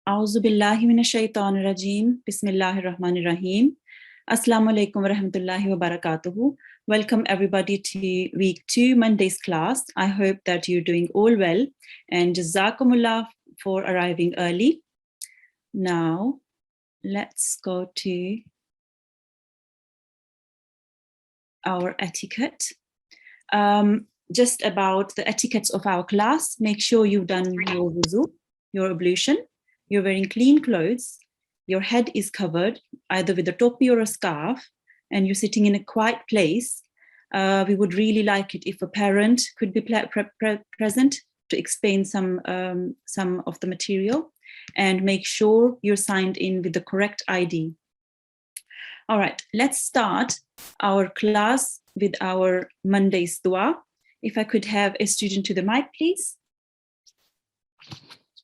A'udhu billahi minash shaitanir rajim. Bismillahir Rahmanir Rahim. Assalamu alaikum wa rahmatullahi wa barakatuhu. Welcome everybody to week 2 Monday's class. I hope that you're doing all well and jazakumullah for arriving early. Now let's go to our etiquette. Just about the etiquettes of our class. Make sure you've done your wuzu, your ablution. You're wearing clean clothes, your head is covered either with a topi or a scarf, and you're sitting in a quiet place. We would really like it if a parent could be present to explain some of the material, and make sure you're signed in with the correct ID. All right, let's start our class with our Monday's dua. If I could have a student to the mic, please.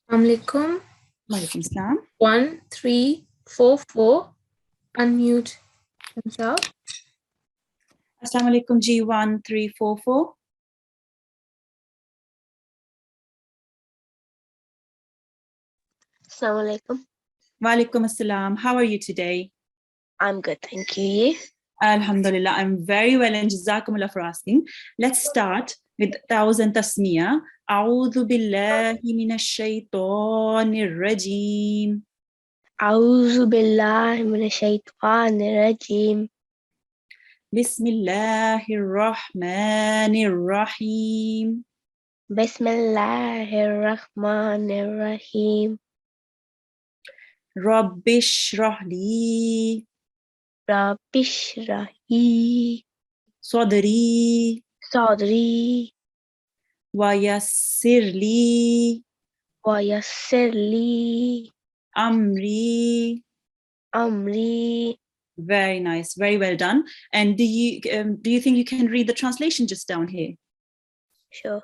Assalamu alaikum. Walaikum salam. 1344. Unmute himself. Assalamu alaikum G1 344. Assalamu alaikum. Walaikum assalam. How are you today? I'm good, thank you. You? Alhamdulillah, I'm very well and jazakumullah for asking. Let's start with 1000 tasmiyah. A'udhu billahi minash shaitanir rajim. A'udhu billahi minash shaitanir rajim. Bismillahir rahmanir rahim. Bismillahir rahmanir rahim. Rabbish rahli Rabbish rahi sadri sadri wa yassirli wa yassirli amri. amri. Very nice, very well done. And do you think you can read the translation just down here? Sure.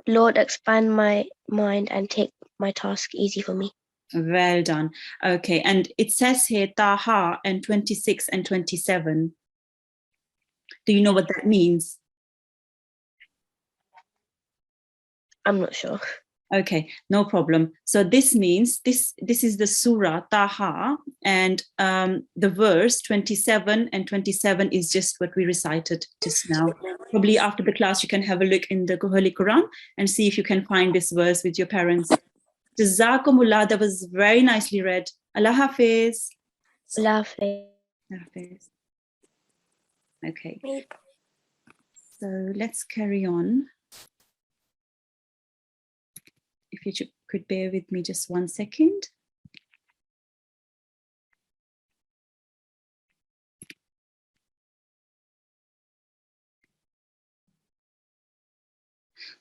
Lord, expand my mind and take my task easy for me. Well done. Okay, and it says here Taha and 26 and 27. Do you know what that means? I'm not sure. Okay, no problem. So this means this is the surah Taha, and the verse 27 and 27 is just what we recited just now. Probably after the class you can have a look in the Holy Quran and see if you can find this verse with your parents. Jazakumullah, that was very nicely read. Allah Hafiz. Allah Hafiz. Allah Hafiz. Okay. So let's carry on. If you could bear with me just 1 second.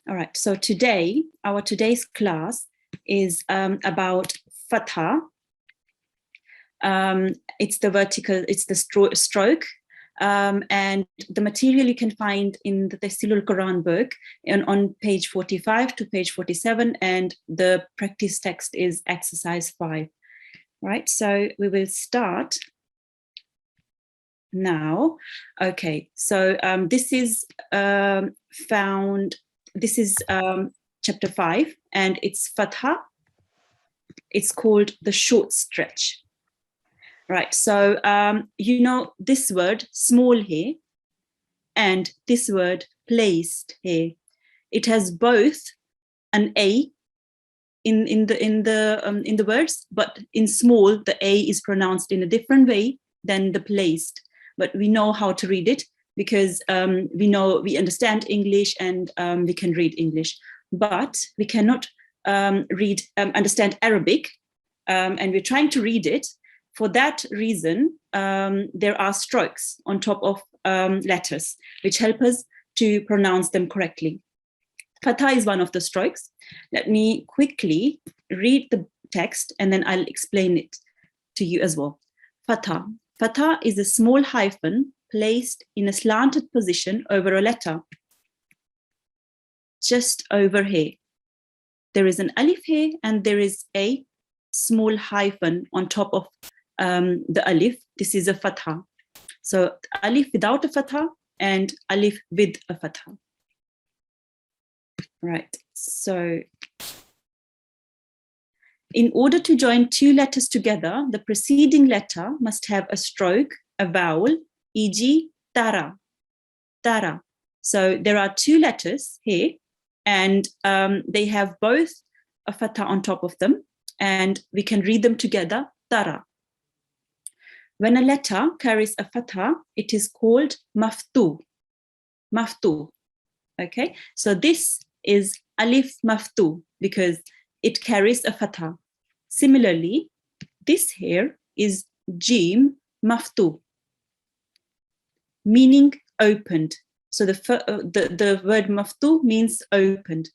All right, so today's class is about fatha. It's the vertical, it's the stroke. And the material you can find in the Talimul-Quran book on page 45 to page 47, and the practice text is exercise 5. Right, so we will start now. Okay, so this is chapter 5, and it's Fatha. It's called the short stretch. Right, so you know this word small here and this word placed here. It has both an A in the words, but in small the A is pronounced in a different way than the placed. But we know how to read it because we understand English and we can read English, but we cannot understand Arabic, and we're trying to read it. For that reason, there are strokes on top of letters, which help us to pronounce them correctly. Fatha is one of the strokes. Let me quickly read the text and then I'll explain it to you as well. Fatha. Fatha is a small hyphen placed in a slanted position over a letter. Just over here. There is an alif here and there is a small hyphen on top of the alif. This is a fatha. So alif without a fatha and alif with a fatha. Right, so In order to join two letters together, the preceding letter must have a stroke, a vowel, e.g. tara, tara. So there are two letters here, and they have both a fatha on top of them, and we can read them together, tara. When a letter carries a fatha, it is called maftu, maftu. Okay, so this is alif maftu because it carries a fatha. Similarly, this here is jim maftu, meaning opened. So the word maftu means opened.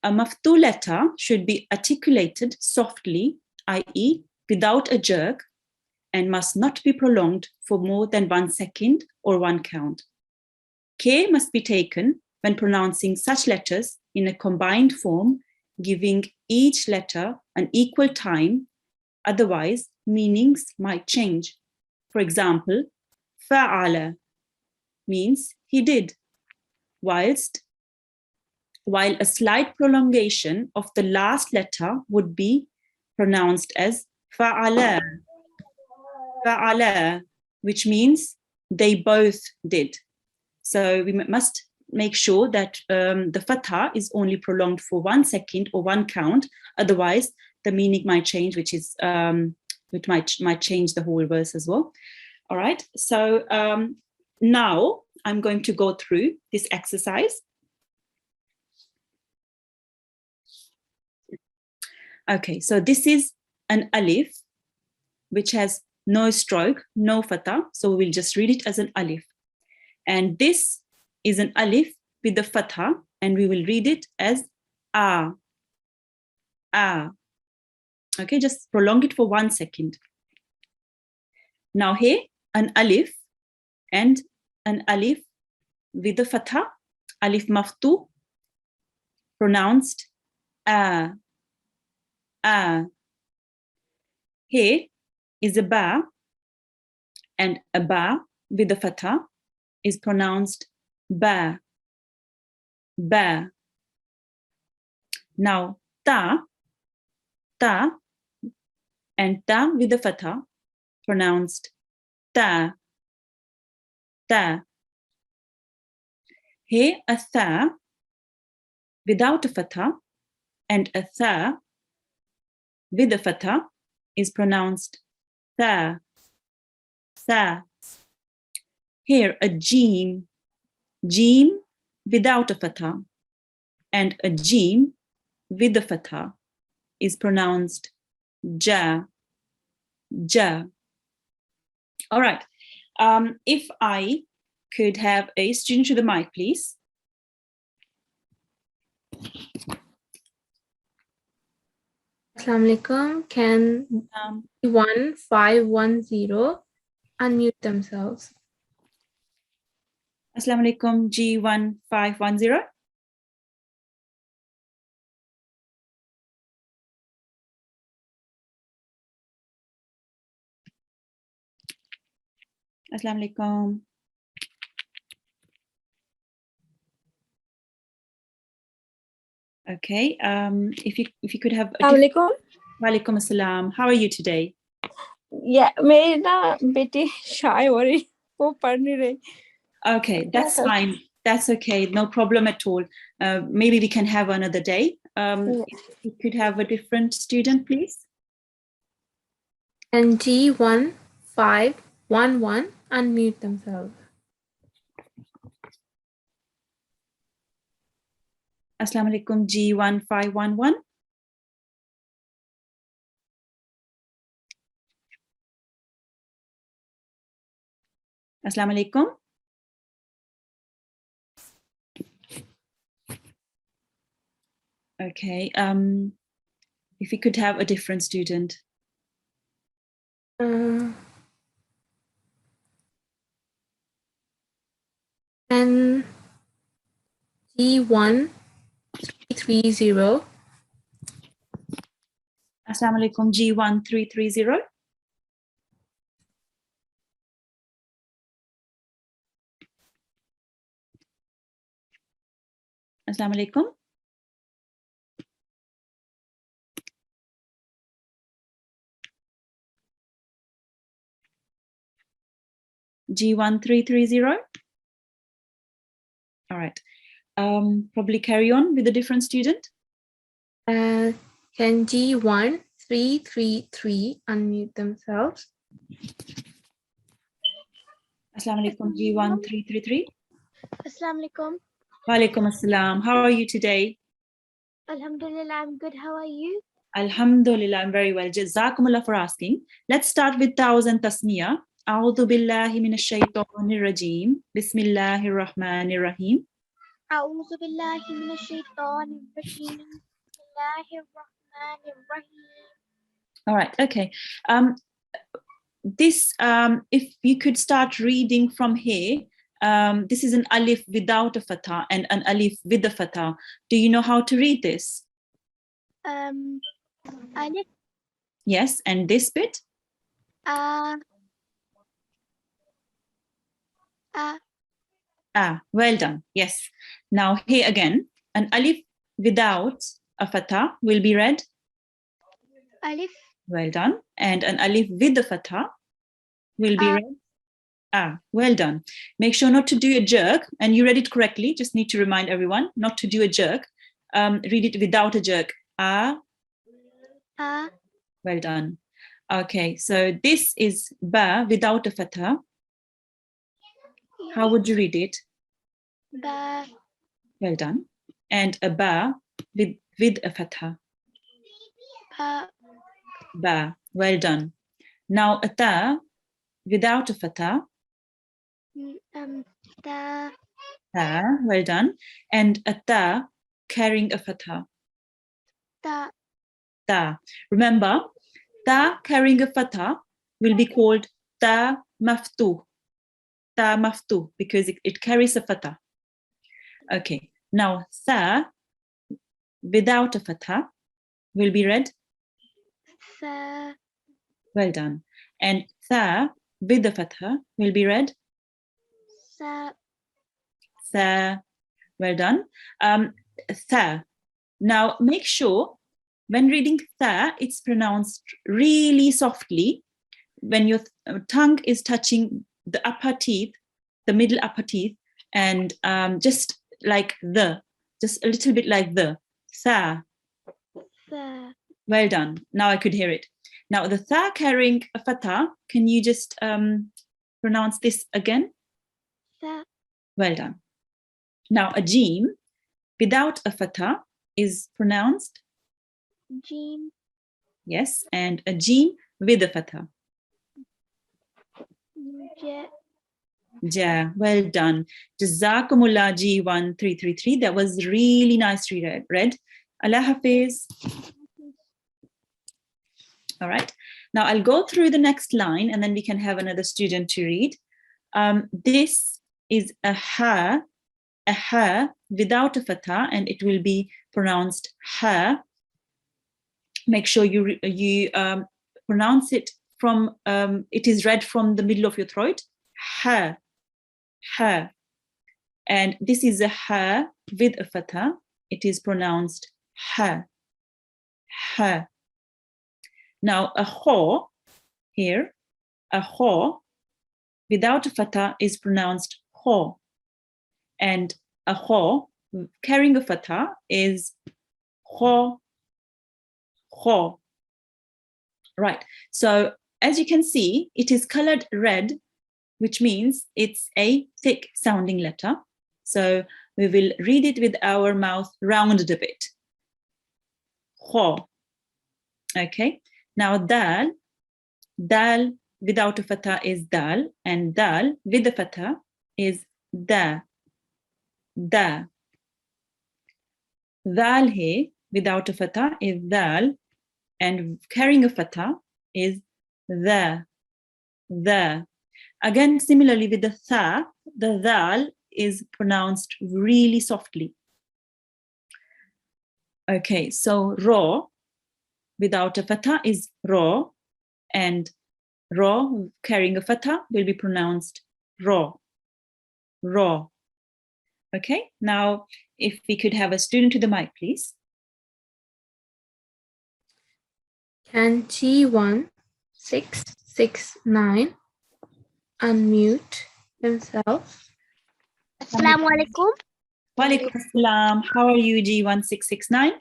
A maftu letter should be articulated softly, i.e. without a jerk, and must not be prolonged for more than 1 second or 1 count. Care must be taken when pronouncing such letters in a combined form, giving each letter an equal time, otherwise meanings might change. For example, fa'ala means he did, while a slight prolongation of the last letter would be pronounced as fa'ala, fa'ala, which means they both did. So we must make sure that the fatha is only prolonged for 1 second or 1 count. Otherwise, the meaning might change, which might change the whole verse as well. All right. So now I'm going to go through this exercise. Okay. So this is an alif, which has no stroke, no fatha. So we'll just read it as an alif. And this is an alif with the fatha, and we will read it as a, a. Okay, just prolong it for 1 second. Now here, an alif and an alif with the fatha, alif maftu, pronounced a, a. Here is a ba, and a ba with the fatha is pronounced ba, ba. Now ta, ta, and ta with the fatha pronounced ta, ta. Here a tha without a fatha and a tha with a fatha is pronounced tha, tha. Here a jim, jim without a fatha and a jim with the fatha is pronounced ja, ja. All right. If I could have a student to the mic, please. Assalamu alaikum. Can 1510 unmute themselves? Assalamu alaikum, G1510. Assalamu alaikum. Okay, if you could have. Assalamualaikum. Walaikum assalam. How are you today? Yeah, मेरी ना बेटी shy हो रही, वो पढ़ नहीं रही. Okay, that's fine. That's okay. No problem at all. Maybe we can have another day. If you could have a different student, please. And G1511 unmute themselves. Assalamu alaikum, G1511. Assalamu alaikum. Okay, if we could have a different student. And G1330. Assalamu alaikum, G1330. Assalamu alaikum. G1 330? All right. Probably carry on with a different student. Can G1 333 unmute themselves? Assalamu alaikum, G1 333. Assalamu alaikum. Wa alaikum assalam. How are you today? Alhamdulillah, I'm good. How are you? Alhamdulillah, I'm very well. Jazakumullah for asking. Let's start with Ta'awuz and Tasmiyah. A'udhu billahi minash shaitanir rajim. Bismillahir rahmanir rahim. أعوذ بالله من الشيطان الرجيم. بسم الله الرحمن الرحيم. All right, okay. This, if you could start reading from here, this is an alif without a fatha and an alif with a fatha. Do you know how to read this? Alif, Yes, and this bit? Well done. Yes. Now here again, an alif without a fatha will be read. Alif, Well done. And an alif with the fatha will be read. Well done. Make sure not to do a jerk, and you read it correctly. Just need to remind everyone not to do a jerk. Read it without a jerk. Well done. Okay, so this is ba without a fatha. How would you read it? Ba, Well done. And a ba with a fatha. ba, Ba. Well done. Now a ta without a fatha. ta, Ta. Well done. And a ta carrying a fatha. ta, Ta. Remember, ta carrying a fatha will be called ta maftuh. Ta maftuh because it carries a fatha. Okay. Now tha without a fatha will be read. sa, Well done. And tha with the fatha will be read. sa, Tha. Well done. Tha. Now make sure when reading tha, it's pronounced really softly. When your tongue is touching the upper teeth, the middle upper teeth, and just like just a little bit like the tha. sa, Well done. Now I could hear it. Now the tha carrying a fatha, can you just pronounce this again? sa, Well done. Now a jeem without a fatha is pronounced. jim, Yes, and a jeem with a fatha. ja, Ja, well done. Jazakumullah G1 333. That was really nice read. Allah Hafiz. All right. Now I'll go through the next line and then we can have another student to read. This is a ha without a fatha, and it will be pronounced ha. Make sure you pronounce it from, it is read from the middle of your throat. Ha. And this is a ha with a fatha. It is pronounced ha. Now a ho here, a ho without a fatha is pronounced ho. And a ho carrying a fatha is ho. Right. So as you can see, it is colored red, which means it's a thick sounding letter. So we will read it with our mouth rounded a bit. Ho. Okay. Now dal without a fatha is dal, and dal with a fatha is da. Dal here without a fatha is dal, and carrying a fatha is the. Again, similarly with the tha, the dal is pronounced really softly. Okay, so ro without a fatha is ro, and ro carrying a fatha will be pronounced ro. Okay, now if we could have a student to the mic, please. Can G1 669 unmute themselves. Assalamu alaikum. Walaikum assalam. How are you, G1669?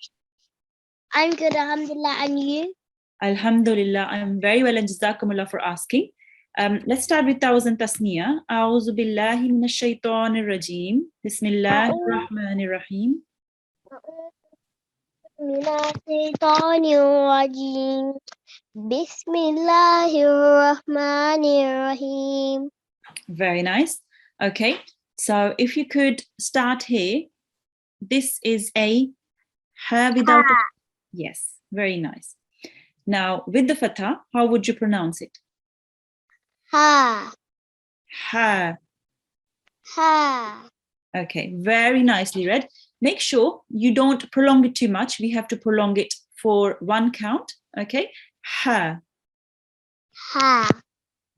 I'm good, alhamdulillah, and you? Alhamdulillah, I'm very well, and Jazakumullah for asking. Let's start with Thousand Tasniya. A'udhu billahi minash shaitanir rajim. Bismillahir rahmanir rahim. Bismillahirrahmanirrahim. Very nice. Okay, so if you could start here. This is a ha without a, yes, very nice. Now with the fatha, how would you pronounce it? Ha. Ha. Ha. Okay, very nicely read. Make sure you don't prolong it too much. We have to prolong it for one count. Okay, ha. Ha.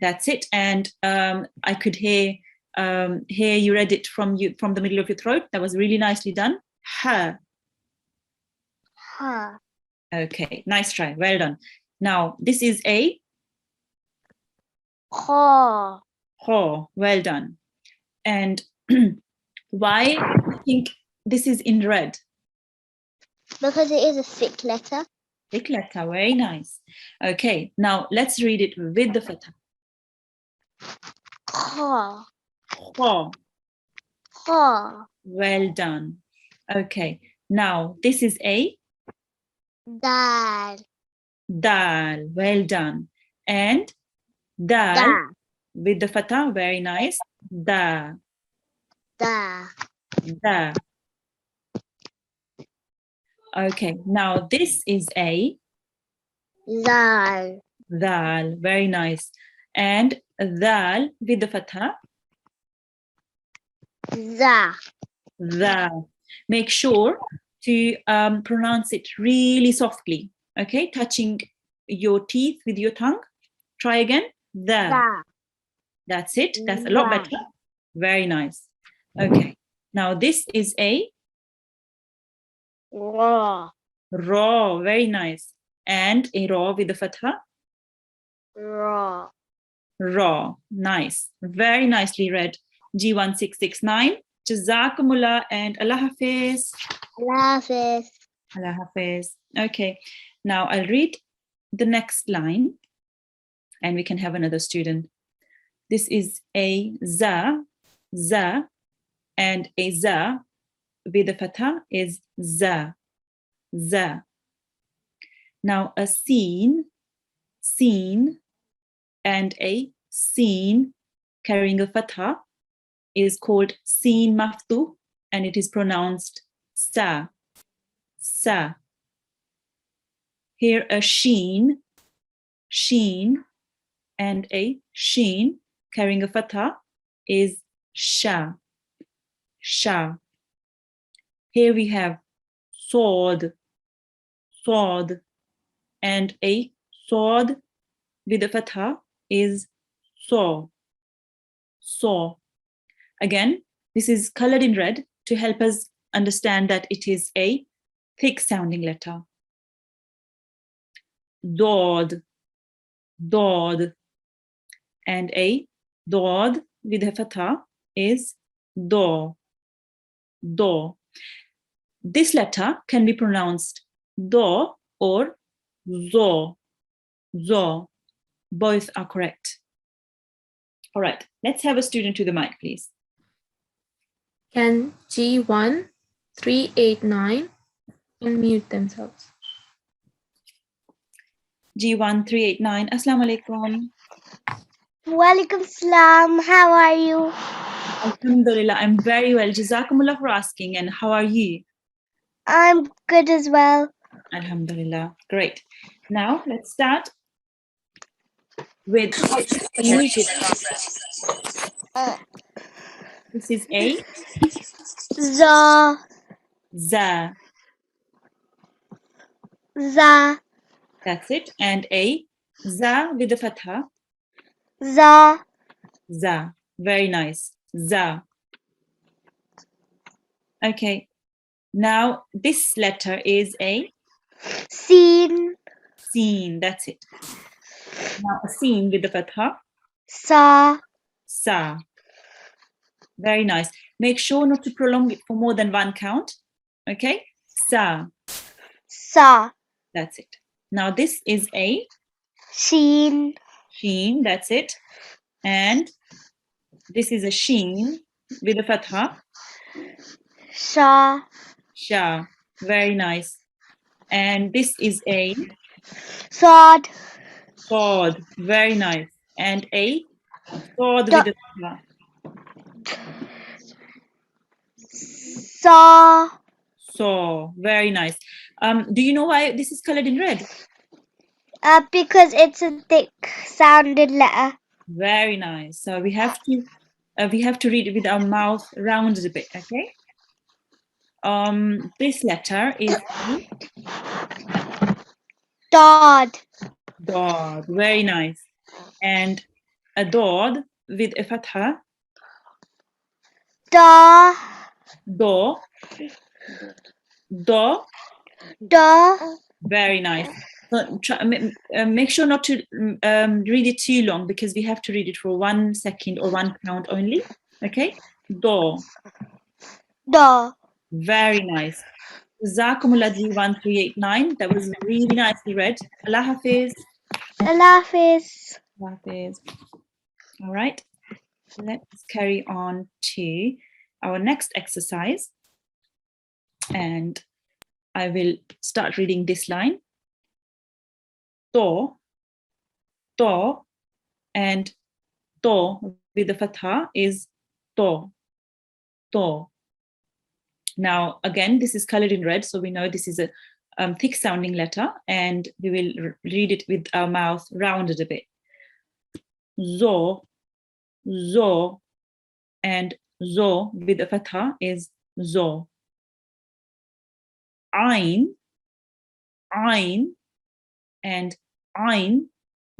That's it. And I could hear you read it from the middle of your throat. That was really nicely done. Ha. Ha. Okay, nice try. Well done. Now this is a Ha. ho. Well done. And why do you think this is in red? Because it is a thick letter. Thick letter. Very nice. Okay, now let's read it with the fatha. Ha. Ho. Ha. Well done. Okay, now this is a Dal. dal. Well done. And dal Da. with the fatha. Very nice. Da. Da. Da. Okay, now this is a Zal. dal. Very nice. And dal with the fatha. Za. The. Make sure to pronounce it really softly. Okay, touching your teeth with your tongue. Try again. The. Za. That's it. That's a lot The. better. Very nice. Okay. Now this is a Ra. raw. Very nice. And a raw with the fatha. Ra. Raw. Nice. Very nicely read. G1669. Jazakumullah and Allah Hafiz. Allah Hafiz. Allah Hafiz. Okay. Now I'll read the next line and we can have another student. This is a za, za, and a za with the fatha is za, za. Now a seen, seen, and a seen carrying a fatha is called seen maftu, and it is pronounced sa, sa. Here a sheen, sheen, and a sheen carrying a fatha is sha, sha. Here we have sword, sword, and a sword with a fatha is saw, saw. Again, this is colored in red to help us understand that it is a thick sounding letter. Dod, dod, and a dod with a fatha is do, do. This letter can be pronounced do or zo, zo. Both are correct. All right, let's have a student to the mic, please. Can G1389 unmute themselves? G1389, Assalamu alaikum. Walaikum salam. How are you? Alhamdulillah, I'm very well. Jazakumullah for asking. And how are you? I'm good as well. Alhamdulillah. Great. Now let's start with this is a Za. za. Za. That's it. And a za with the fatha. Za. Za. Very nice. Za. Okay. Now this letter is a Sin. seen. That's it. Now a seen with the fatha. Sa. Sa. Very nice. Make sure not to prolong it for more than one count. Okay? Sa. Sa. That's it. Now this is a Sheen. sheen. That's it. And this is a sheen with a fatha. Sha. Sha. Very nice. And this is a Sod. sod. Very nice. And a sod with a fatha. Saw. So very nice. Do you know why this is colored in red? Because it's a thick sounded letter. Very nice. So we have to read it with our mouth rounded a bit. Okay. This letter is Dod. dod. Very nice. And a dod with a fatha. Da. Do. Do. Da. Very nice. So make sure not to read it too long because we have to read it for 1 second or 1 count only. Okay. Do. Da. Very nice. Jazakumullah G1389. That was really nicely read. Allah Hafiz. Allah Hafiz. Allah Hafiz. All right. Let's carry on to our next exercise. And I will start reading this line. To, and to with the fatha is to. Now, again, this is colored in red, so we know this is a thick sounding letter, and we will read it with our mouth rounded a bit. Zo, and zo with the fatha is zo. Ain, and ain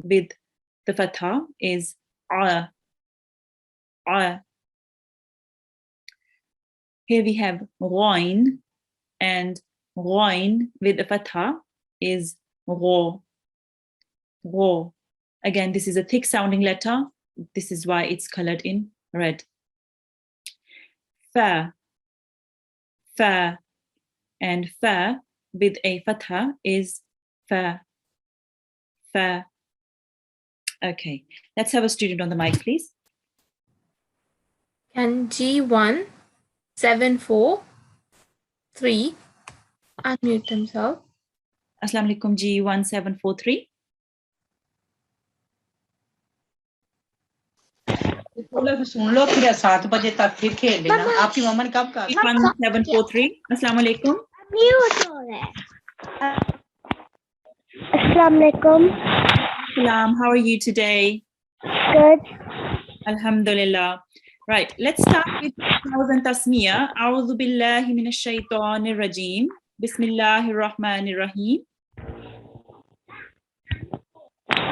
with the fatha is a. Here we have ghain, and ghain with the fatha is gho. Again, this is a thick sounding letter. This is why it's colored in red. Fa, and fa with a fatha is fa. Okay, let's have a student on the mic, please. Can G1 743 unmute themselves? Assalamu alaikum G1743. सुन लो फिर 7 बजे तक फिर खेल लेना आपकी मम्मा ने कब कहा 1743. Assalamu alaikum. Assalamu alaikum. Salam, how are you today? Good. Alhamdulillah. Right, let's start with thousand tasmiyah. A'udhu billahi minash shaitanir rajim. Bismillahir rahmanir rahim.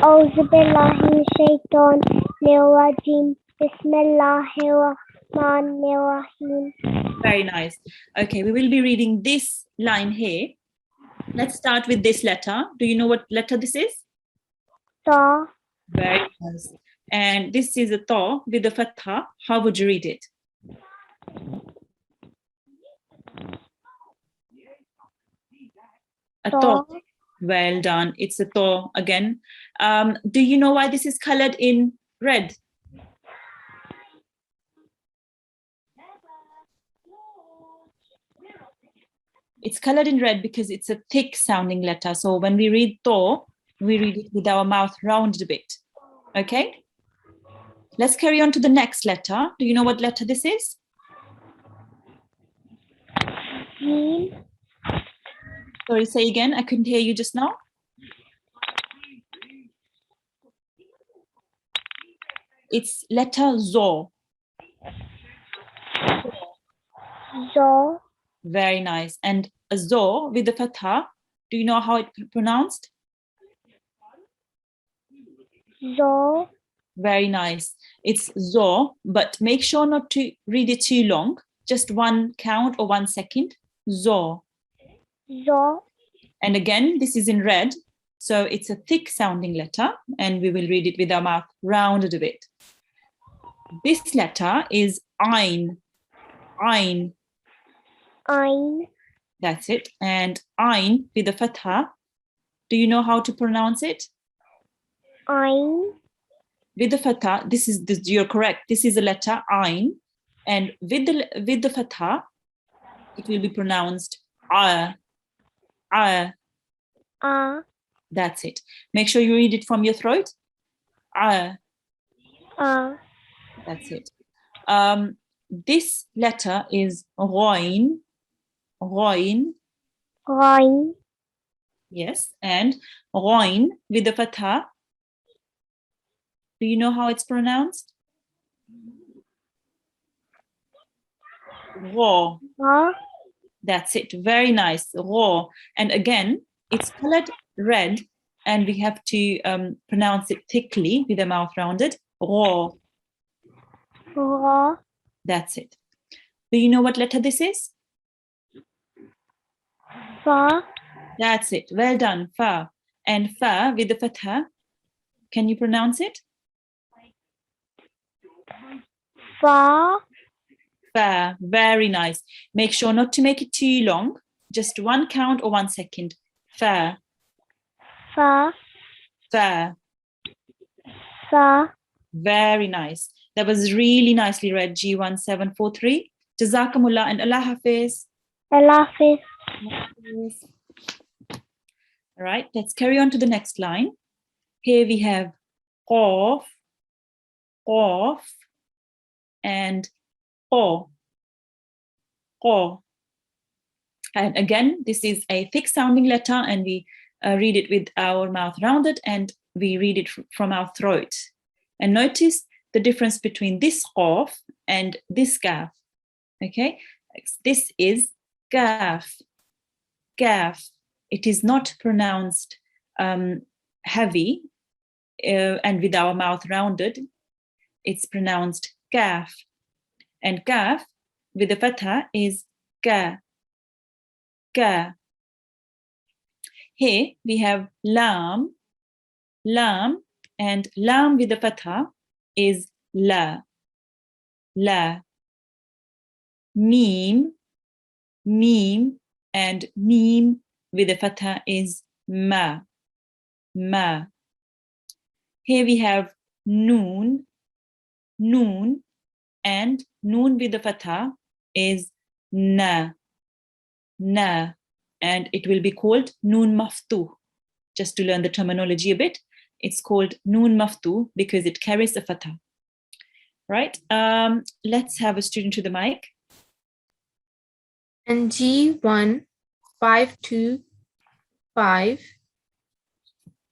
A'udhu billahi minash shaitanir rajim. Bismillahir rahmanir rahim. Very nice. Okay, we will be reading this line here. Let's start with this letter. Do you know what letter this is? Ta. Very nice. And this is a ta with a fatha. How would you read it? A ta. Well done. It's a ta again. Do you know why this is colored in red? It's colored in red because it's a thick sounding letter. So when we read to, we read it with our mouth rounded a bit. Okay? Let's carry on to the next letter. Do you know what letter this is? Jeen. Sorry, say again. I couldn't hear you just now. It's letter zo. Zo. Very nice. And a zo with the fatha, do you know how it's pronounced? Zo. Very nice. It's zo, but make sure not to read it too long. Just 1 count or 1 second. Zo. Zo. And again, this is in red. So it's a thick sounding letter, and we will read it with our mouth rounded a bit. This letter is Ain. Ain. Ein. That's it. And Ain with the fatha. Do you know how to pronounce it? Ein. With the fatha, you're correct. This is a letter Ain. And with the fatha, it will be pronounced A. A. A. That's it. Make sure you read it from your throat. A. A. That's it. This letter is Ghain. Ghain. Rein. Yes. And Ghain with the fatha. Do you know how it's pronounced? Gha. Ra. That's it. Very nice. Gha. And again, it's colored red, and we have to pronounce it thickly with the mouth rounded. Gha. Ra. That's it. Do you know what letter this is? Fa. That's it. Well done. Fa. And fa with the fatha. Can you pronounce it? Fa. Fa. Very nice. Make sure not to make it too long. Just one count or 1 second. Fa. Fa. Fa. Fa. Very nice. That was really nicely read, G1743. Jazakumullah and Allah Hafiz. Allah Hafiz. All right, let's carry on to the next line. Here we have Qaf, Qaf, and Qa, Qa. And again, this is a thick sounding letter, and we read it with our mouth rounded, and we read it from our throat. And notice the difference between this Qaf and this Kaf. Okay, this is Kaf, Kaf. It is not pronounced heavy and with our mouth rounded. It's pronounced Kaf. And Kaf with the fatha is Ka, Ka. Here we have Lam, Lam, and Lam with the fatha is La, La. Mim, Mim, and Mim with the fatha is Ma, Ma. Here we have Noon, Noon, and Noon with the fatha is Na, Na. And it will be called Noon Maftuh. Just to learn the terminology a bit, it's called Noon Maftuh because it carries a fatha. Right? Let's have a student to the mic. And G1525.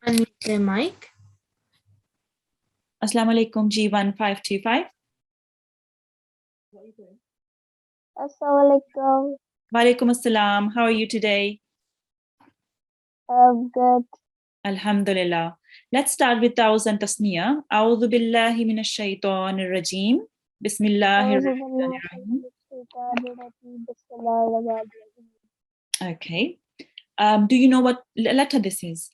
Unmute their mic. Assalamu alaikum, G1525. Assalamualaikum. Walaikum assalam. How are you today? I'm good. Alhamdulillah. Let's start with Tauz and Tasniya. A'udhu billahi minash shaitanir rajim. Bismillahir rahmanir rahim. Okay. Do you know what letter this is?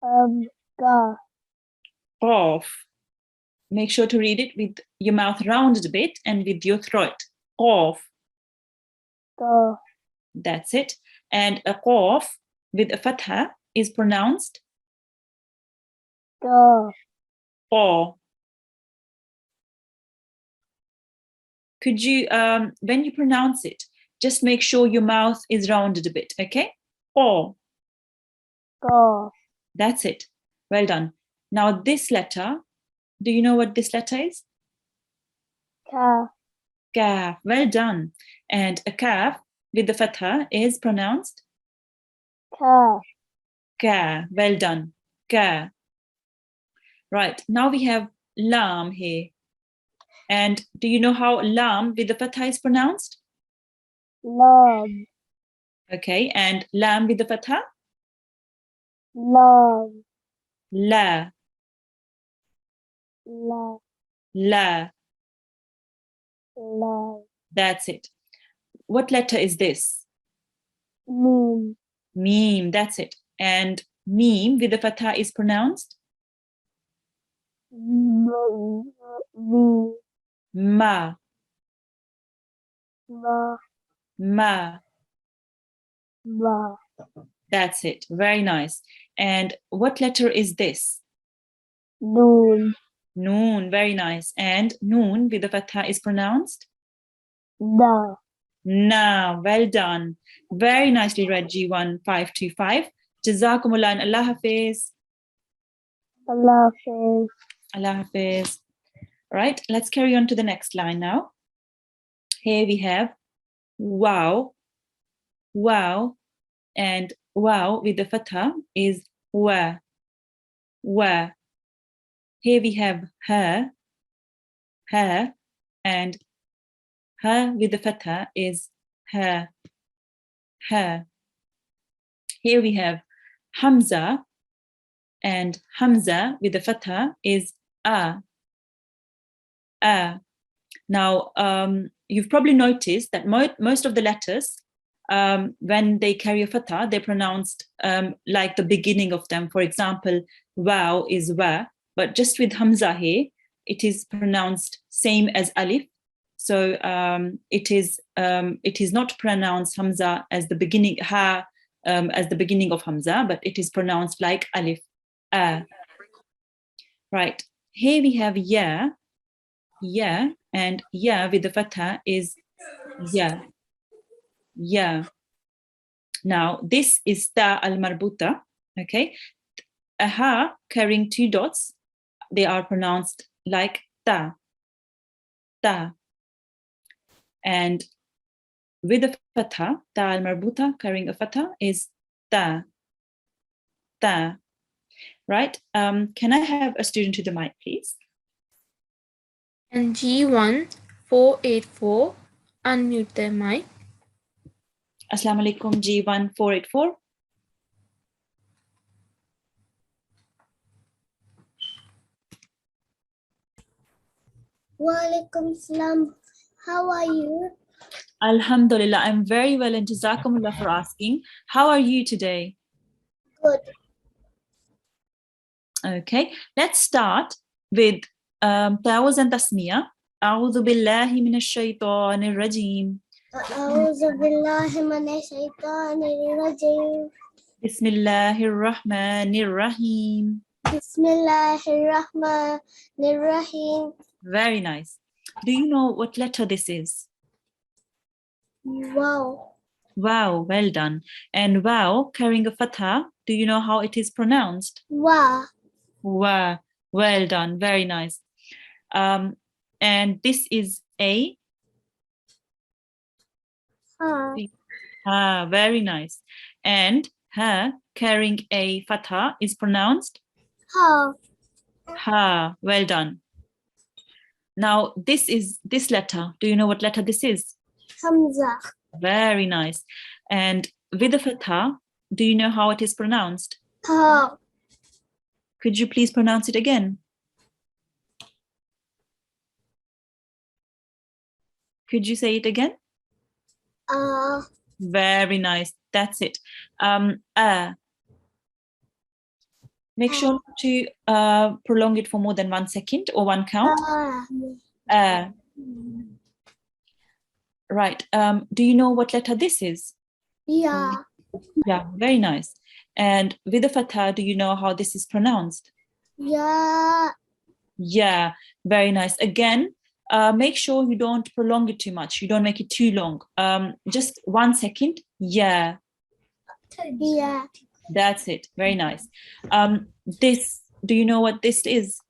Ga. Qaf. Make sure to read it with your mouth rounded a bit and with your throat. Qaf. Ga. That's it. And a qaf with a fatha is pronounced Ga. Qa. Could you, when you pronounce it, just make sure your mouth is rounded a bit, okay? Qa. Ga. That's it. Well done. Now this letter, do you know what this letter is? Ka. Kaf. Well done. And a kaf with the fatha is pronounced Ka. Ka. Well done. Ka. Right. Now we have lam here. And do you know how lam with the fatha is pronounced? Lam. Okay. And lam with the fatha? Lam. La. La. La. La. That's it. What letter is this? Mim. Mim. That's it. And mim with the fatha is pronounced? Ma. Ma. That's it. Very nice. And what letter is this? Noon. Noon. Very nice. And noon with the fatha is pronounced? Da. Na. Well done. Very nicely read, G1 525. Jazakumullah and Allah Hafiz. Allah Hafiz. Allah Hafiz. Right, let's carry on to the next line now. Here we have wow, wow, and wow with the fatha is wa, wa. Here we have ha, ha, and ha with the fatha is ha, ha. Here we have hamza, and hamza with the fatha is a. Now, you've probably noticed that most of the letters, when they carry a fatha, they're pronounced like the beginning of them. For example, wow is wa, but just with hamza here, it is pronounced same as alif. So it is not pronounced hamza as the beginning, ha as the beginning of hamza, but it is pronounced like alif. Right. Here we have ya. Yeah, and yeah with the fatha is yeah, yeah. Now this is ta al-marbuta, okay? A ha carrying two dots, they are pronounced like ta, ta. And with the fatha, ta al-marbuta carrying a fatha is ta, ta. Right? Can I have a student to the mic, please? And G1 484, unmute their mic. Assalamu alaikum, G1 484. Walaikum salam. How are you? Alhamdulillah, I'm very well, and Jazakumullah for asking. How are you today? Good. Okay, let's start with Ta'awuz and Tasmiyah. A'udhu billahi minash shaitanir rajim. A'udhu billahi minash shaitanir rajim. Bismillahir rahmanir rahim. Bismillahir rahmanir rahim. Very nice. Do you know what letter this is? Wow. Wow, well done. And wow carrying a fatha, do you know how it is pronounced? Wa. Wow, well done, very nice. And this is a Ha. very nice. And ha carrying a fatha is pronounced Ha. ha, well done. Now this letter, do you know what letter this is? Hamza. Very nice. And with the fatha, do you know how it is pronounced? Ha. Could you please pronounce it again? Could you say it again? Very nice. That's it. Make sure to prolong it for more than 1 second or one count. Right. Do you know what letter this is? Yeah. Yeah, very nice. And with the fatha, do you know how this is pronounced? Yeah. Yeah, very nice. Again, make sure you don't prolong it too much. You don't make it too long. Just 1 second. Yeah. Yeah. That's it. Very nice. This, do you know what this is?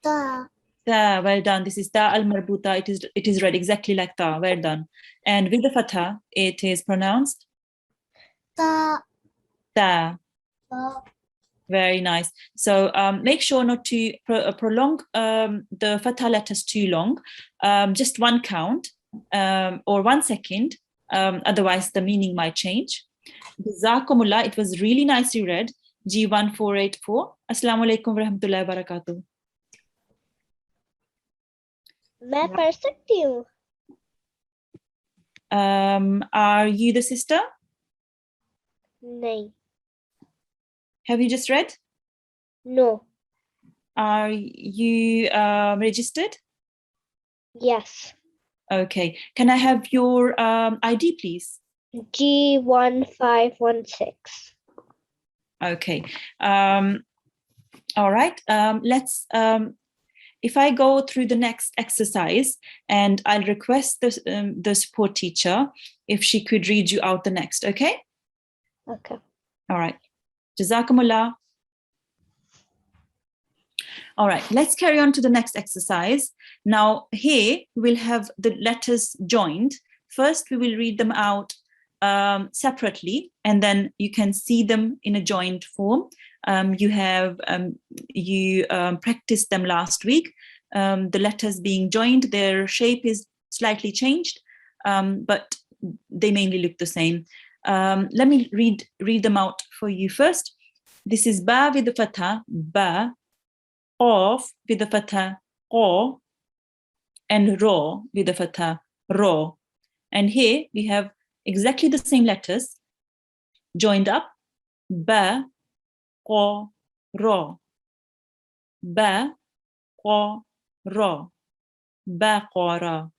Ta. Ta, well done. This is ta al-marbuta. It is read exactly like ta. Well done. And with the fatha, it is pronounced Ta. ta. Ta. Very nice. So make sure not to prolong the fatha letters too long. Just one count or 1 second. Otherwise, the meaning might change. Jazakumullah. It was really nicely read. G1484. Assalamu alaikum wa rahmatullahi wa barakatuh. मैं पढ़ सकती हूँ? Are you the sister? नहीं. Have you just read? No. Are you registered? Yes. Okay. Can I have your ID, please? G1516. Okay. All right. Let's. If I go through the next exercise, and I'll request the support teacher if she could read you out the next. Okay. Okay. All right. Jazakumullah. All right. Let's carry on to the next exercise. Now here we'll have the letters joined. First, we will read them out separately, and then you can see them in a joined form. You practiced them last week. The letters being joined, their shape is slightly changed, but they mainly look the same. Let me read them out for you first. This is ba with the fatha, ba, qaf with the fatha, qa, and ro with the fatha, ro. And here we have exactly the same letters joined up, ba, qa, ro, ba, qa, ro, baqara,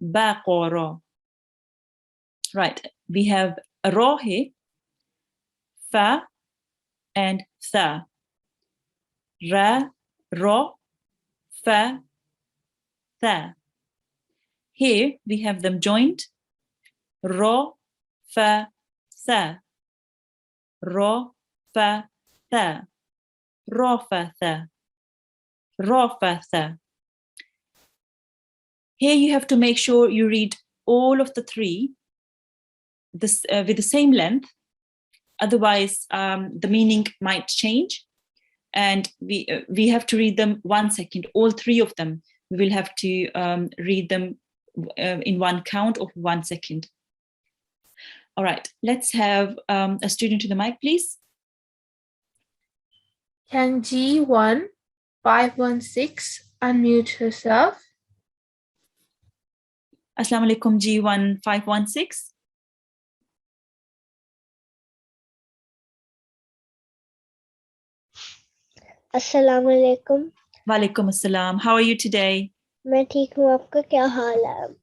baqara. Right, we have a ro here, fa and tha, ra, ro, fa, tha. Here we have them joined, ro, fa, tha, ro, fa, tha, ro, fa, tha, ro, fa, tha. Here you have to make sure you read all of the three with the same length. Otherwise, the meaning might change, and we have to read them 1 second. All three of them, we will have to read them in one count of 1 second. All right, let's have a student to the mic, please. Can G1516 unmute herself? Assalamu alaikum, G1516. अस्सलाम वालेकुम। Walaikum assalam. How are you today? मैं ठीक हूँ, आपका क्या हाल है?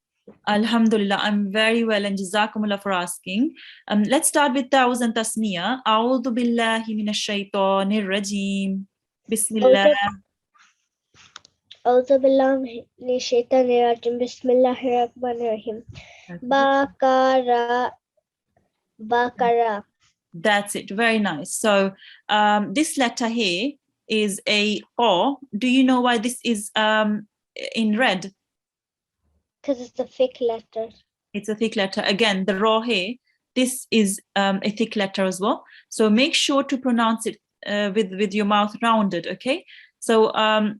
Alhamdulillah, I'm very well, and jazakumullah for asking. Let's start with Ta'awuz and Tasmiyah. A'udhu billahi minash shaitanir rajim. Bismillah. أعوذ بالله من الشيطان الرجيم بسم الله الرحمن الرحيم. Bakara, bakara. That's it. Very nice. So this letter here is a O. Do you know why this is in red? Because it's a thick letter. It's a thick letter. Again, the raw here, this is a thick letter as well. So make sure to pronounce it with your mouth rounded, okay? So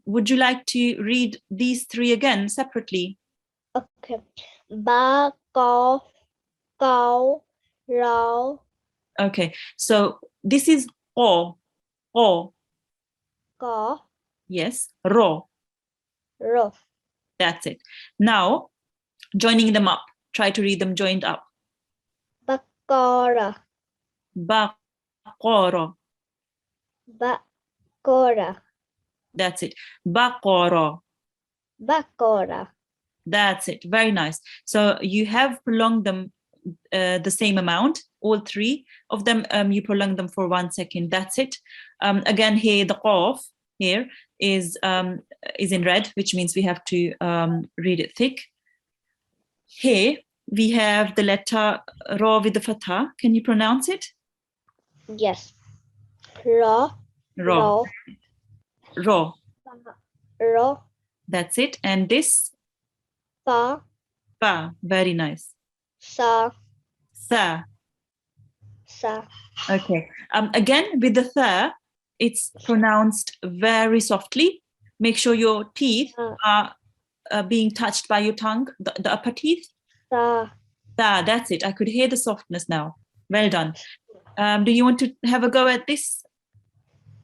would you like to read these three again separately? Okay. Ba, ka, cow, raw. Okay, so this is O, Ka, yes, ro, ro. that's it. Now, joining them up, try to read them joined up. Bakara, Baqara, bakora, that's it. Baqara, bakora. that's it. Very nice. So you have prolonged them the same amount. All three of them, you prolong them for 1 second. That's it. Again, here the qaf here is in red, which means we have to read it thick. Here we have the letter ra with the fatha. Can you pronounce it? Yes. Ra, Ra. ro, Ra. ro, That's it. And this fa, fa. Very nice. sa, Tha. sa. Okay. Again, with the tha, it's pronounced very softly. Make sure your teeth are being touched by your tongue, the upper teeth. Sa. Tha, that's it. I could hear the softness now. Well done. Do you want to have a go at this?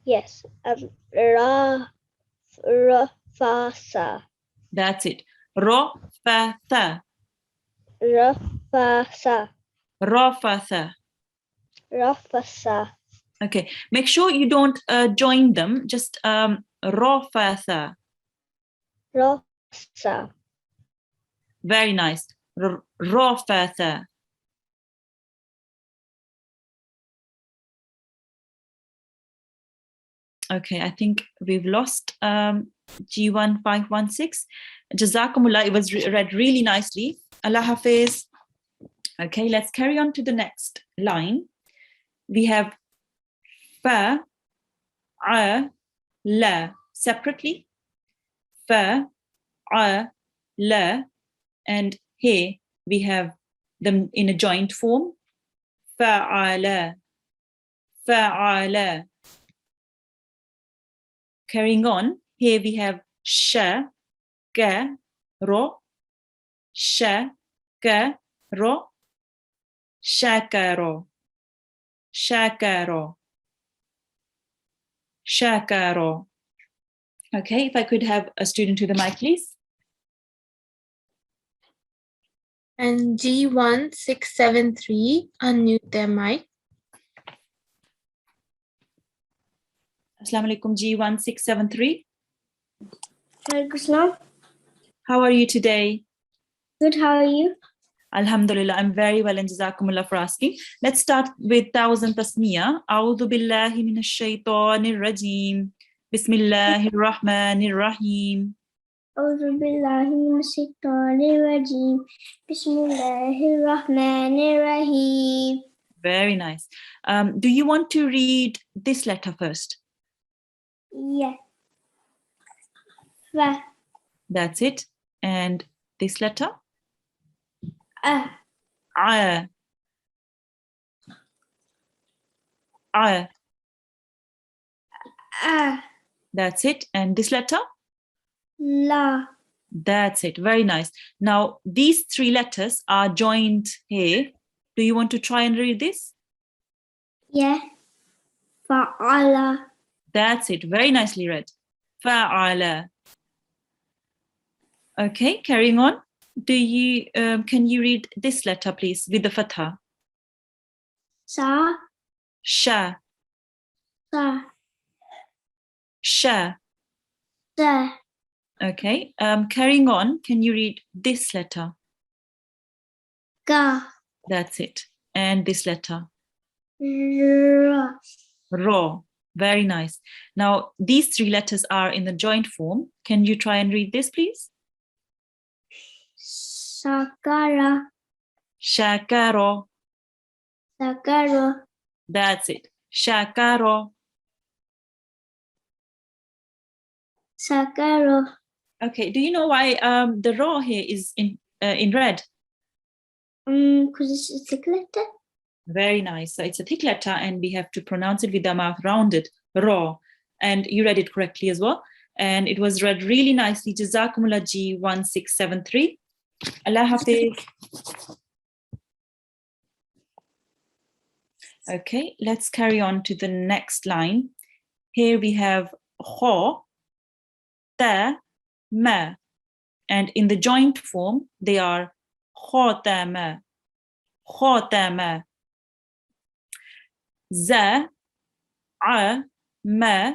Yes. Ra, fa, sa. That's it. Ra, fa, tha. Ra, fa, sa. Ra, fa, tha. Ra, fa, sa. Okay, make sure you don't join them. Just rafatha. Rosa. Very nice. Rafatha. Okay, I think we've lost G1 516. Jazakumullah, it was read really nicely. Allah Hafiz. Okay, let's carry on to the next line. We have fa, a, la separately. Fa, a, la, and here we have them in a joint form. Fa'ala, fa'ala. Carrying on, here we have sha, ka, ro, sha, ka, ro, shakaro, shakaro, shakaro. Okay, if I could have a student to the mic, please. And G1 673, unmute their mic. Assalamu alaikum, G1 673. Waalaikumsalam. How are you today? Good, how are you? Alhamdulillah, I'm very well, and Jazakumullah for asking. Let's start with 1000 tasmiyah. A'udhu billahi minash shaitanir rajim. Bismillahir rahmanir rahim. A'udhu billahi minash shaitanir rajim. Bismillahir rahmanir rahim. Very nice. Do you want to read this letter first? Yeah. Fa. That's it. And this letter? A. A. A. A. That's it. And this letter? La. That's it. Very nice. Now, these three letters are joined here. Do you want to try and read this? Yeah. Fa'ala. That's it. Very nicely read. Fa'ala. Okay, carrying on. Do you can you read this letter, please, with the fatha? Sa. Sha. Sa. Sha. Sa. Okay. Carrying on, can you read this letter? Ga. That's it. And this letter? Ra. Ro. Very nice. Now, these three letters are in the joint form. Can you try and read this, please? Sakara. Shakaro. Sakaro. That's it. Shakaro. Sakaro. Okay. Do you know why the ro here is in red? Because it's a thick letter. Very nice. So it's a thick letter, and we have to pronounce it with the mouth rounded. Ro. And you read it correctly as well. And it was read really nicely. Jazakumullah G1673. Allah Hafiz. Okay, let's carry on to the next line. Here we have kho, ta, ma. And in the joint form, they are khotama, khotama. Za, a, ma.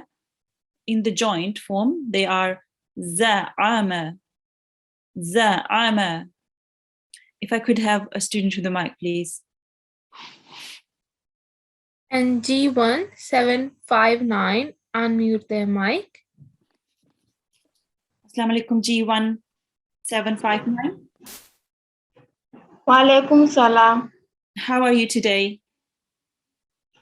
In the joint form, they are za'ama, za'ama. If I could have a student to the mic, please. And G1 759, unmute their mic. Assalamu alaikum, G1 759. Walaikum salam. How are you today?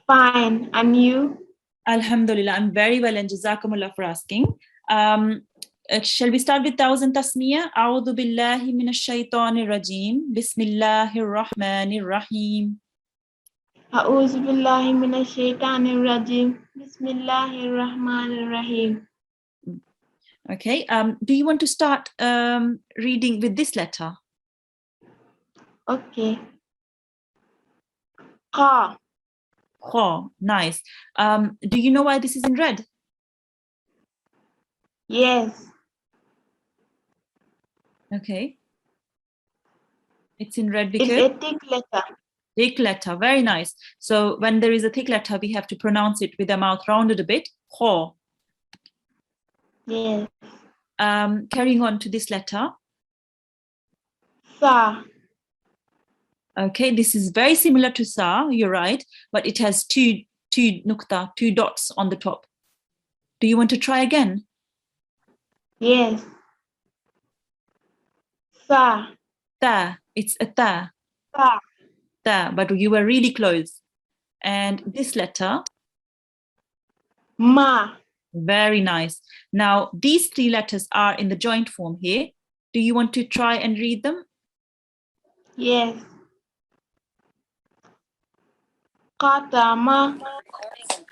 Fine. And you? Alhamdulillah, I'm very well, and Jazakumullah for asking. Shall we start with 1000 tasmiyah? A'udhu billahi minash shaitanir rajim. Bismillahir rahmanir rahim. A'udhu billahi minash shaitanir rajim. Bismillahir rahmanir rahim. Okay. Do you want to start reading with this letter? Okay. Qa. Oh, nice. Do you know why this is in red? Yes. Okay. It's in red It's because a thick letter. Thick letter, very nice. So when there is a thick letter, we have to pronounce it with the mouth rounded a bit. Kho. Yes. Carrying on to this letter. Sa. Okay, this is very similar to sa, you're right, but it has two nukta, two dots on the top. Do you want to try again? Yes. Sa. Ta, it's a ta, Sa. ta, but you were really close. And this letter, Ma. very nice. Now, these three letters are in the joint form here. Do you want to try and read them? Yes. Qatama.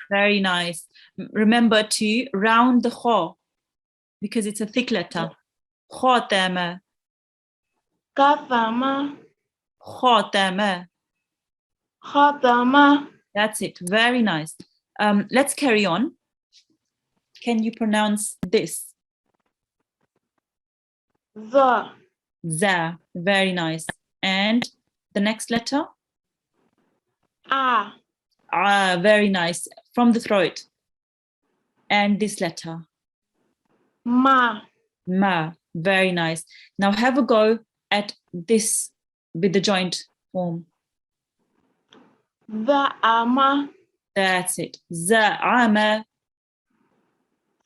Very nice. Remember to round the kho because it's a thick letter. Khotama, Kathama. khotama. Khatama. That's it. Very nice. Let's carry on. Can you pronounce this? Za. Za. Very nice. And the next letter? A. Ah, very nice. From the throat. And this letter? Ma. Ma. Very nice. Now have a go at this with the joint form. Za'ama. That's it. Za'ama.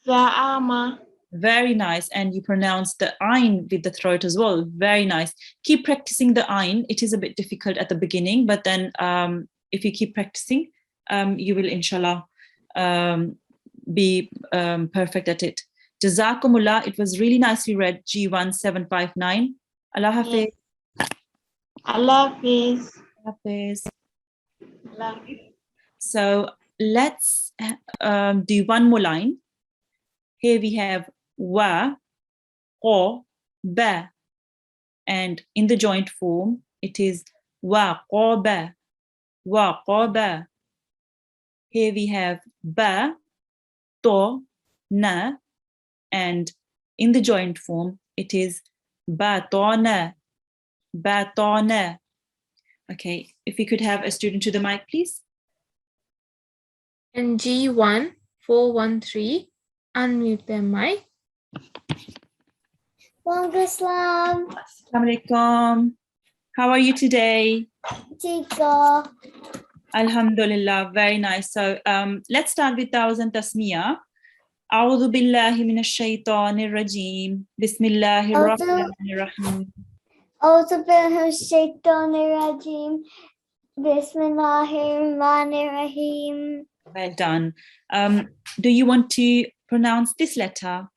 Za'ama. Very nice. And you pronounce the ayn with the throat as well. Very nice. Keep practicing the ayn. It is a bit difficult at the beginning, but then if you keep practicing, you will inshallah be perfect at it. Jazakumullah. It was really nicely read. G1 759. Allah Hafiz. Allah Hafiz. Hafiz. Allah Hafiz. So let's do one more line. Here we have wa, qo, ba. And in the joint form, it is wa, qo, ba. Wa, qo, ba. Here we have ba, to, na. And in the joint form, it is ba, to, na. Ba, to, na. Okay, if we could have a student to the mic, please. And G1 413, unmute their mic. Waalaikumsalam. Assalamualaikum. How are you today? Tika. Alhamdulillah, very nice. So let's start with Tawzan Tasmiya. A'udhu billahi minash shaitanir rajim. Bismillahir rahmanir rahim. A'udhu billahi minash shaitanir rajim. Bismillahir rahmanir rahim. Well done. Do you want to pronounce this letter?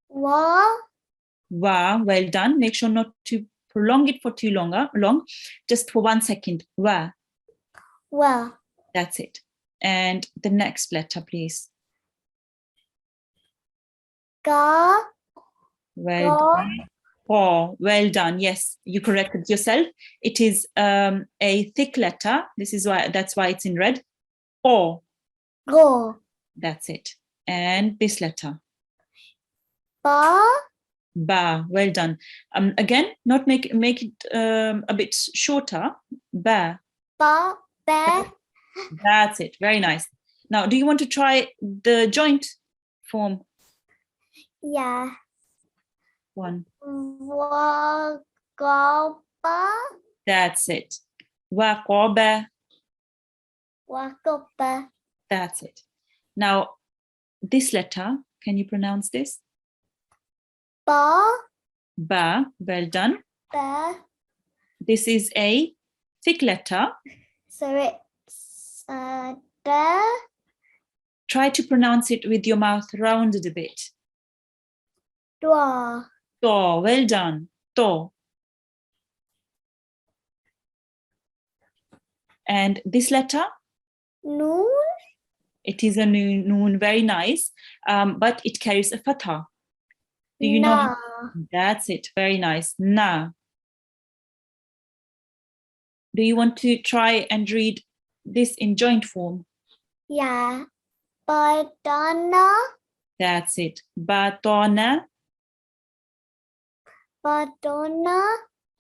Wa. Wa, well done. Make sure not to prolong it for too long. Just for 1 second. Wa. Wa. That's it. And the next letter, please. Ga. Well Ga. done. Oh, well done. Yes, you corrected yourself. It is a thick letter. That's why it's in red. Oh, Go. that's it. And this letter. Ba. Ba. Well done. Again, not make it a bit shorter. Ba. Ba. Ba. That's it. Very nice. Now, do you want to try the joint form Yeah. one? Wa. Ga. Ba. That's it. Wa qoba. Wa. Ga. Ba. That's it. Now, this letter, can you pronounce this? Ba. Ba. Well done. Ba. This is a thick letter. So it's da. Try to pronounce it with your mouth rounded a bit. Dwa. To. Well done. To. And this letter? Noon. It is a noon, very nice, but it carries a fatha. Do you know? Na. That's it, very nice. Na. Do you want to try and read this in joint form? Yeah. Badana. That's it. Batona. Padona.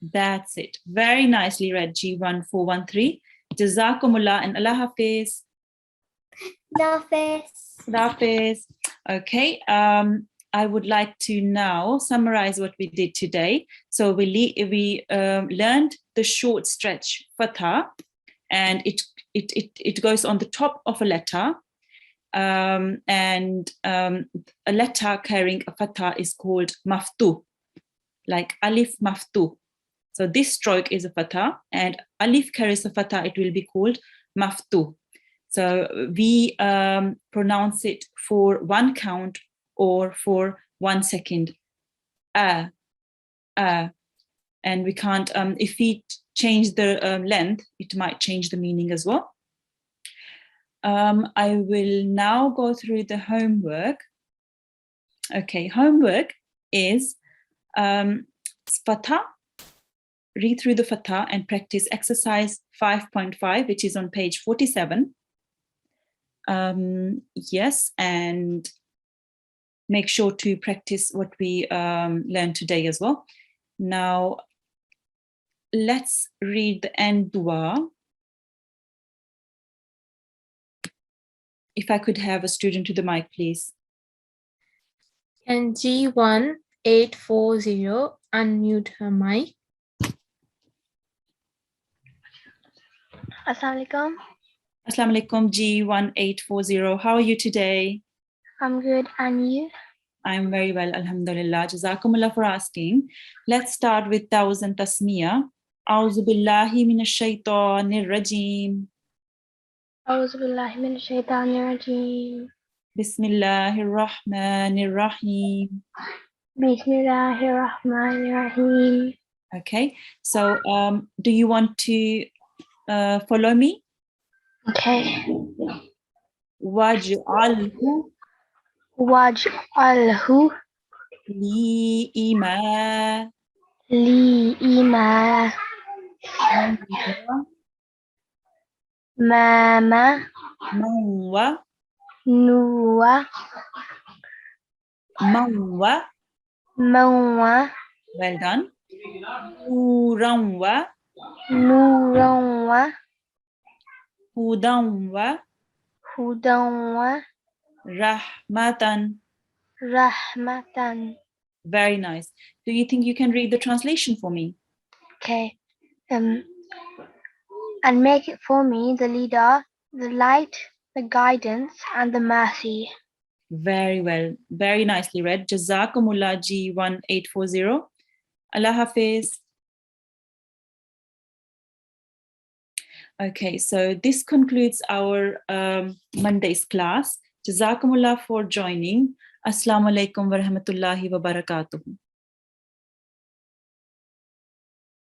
That's it. Very nicely read, G1 413. Jazakumullah and Allah Hafiz. Nafis. Hafiz. Okay. I would like to now summarize what we did today. So we learned the short stretch fatha, and it goes on the top of a letter. And a letter carrying a fatha is called maftu, like alif maftu. So this stroke is a fatha, and alif carries a fatha, it will be called maftu. So we pronounce it for 1 count or for 1 second. And we can't, if we change the length, it might change the meaning as well. I will now go through the homework. Okay, homework is fatha. Read through the fatha and practice exercise 5.5, which is on page 47. Yes, and make sure to practice what we learned today as well. Now, let's read the end dua. If I could have a student to the mic, please. Can G1 840 unmute her mic? Assalamu alaikum. Assalamu alaikum, G1840. How are you today? I'm good, and you? I'm very well, alhamdulillah. Jazakumullah for asking. Let's start with Dawz and Tasmiyah. A'udhu billahi minash shaitanir rajim. A'udhu billahi minash shaitanir rajeem. Bismillahir rahmanir rahim. Bismillahir rahmanir rahim. Okay, so do you want to follow me? Okay. Waj'alhu Waj'alhu li ima li ima mama manwa nuwa manwa. mawa Well done. Nuranwa nuranwa hudanwa hudanwa rahmatan. rahmatan. Very nice. Do you think you can read the translation for me? Okay. And make it for me the leader, the light, the guidance, and the mercy. Very well. Very nicely read. Jazakumullah G1840. Allah Hafiz. Okay, so this concludes our Monday's class. Jazakumullah for joining. Assalamu alaikum wa rahmatullahi wa barakatuh.